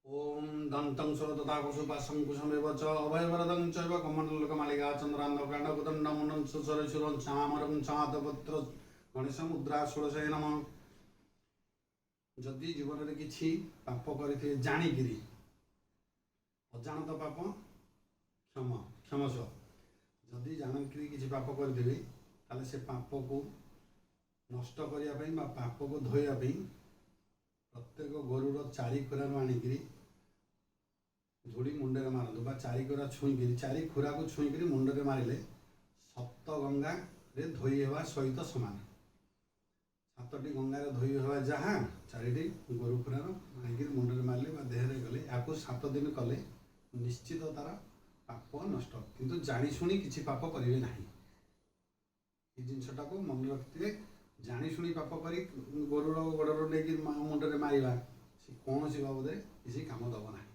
ओम दंतं सुरतता कुशुपाशं कुशमेव च अभयवरदं चैव कमण्डलकमालिका चन्द्रान्धकाण्डकुदण्डमुण्डं सुसरेशुरं चामरं चातपत्र गणेशमुद्रा षोडशे नमः। जदि जीवन में किसी पाप कर जाणिकी अजाणत पाप क्षम क्षमस्व जदि जाणिकी किसी पाप करी से पाप को नष्ट करने पाप को धोवाई प्रत्येक गोरुर चारिखुरा आणिक धूड़ी मुंडे मारतु बा चारिखुरा छुईक चारि खुरा को छुईक मुंडे मारे सप्त गंगा रे धोई हवा सहित सामान। सातटी गंगार धोई हवा जहाँ चारिटी गोरु खुरार आणिक मुंडे मारे देहरे गले या 7 दिन कले निश्चित तार पाप नष्ट किंतु जाशुणी किसी पाप करेंगे ना। ये जिनटा को मन रखिए जाशुणी पाप कर गोरुर गोड़र नहीं मुंडे मारे से कौन बाबद किसी काम दब ना।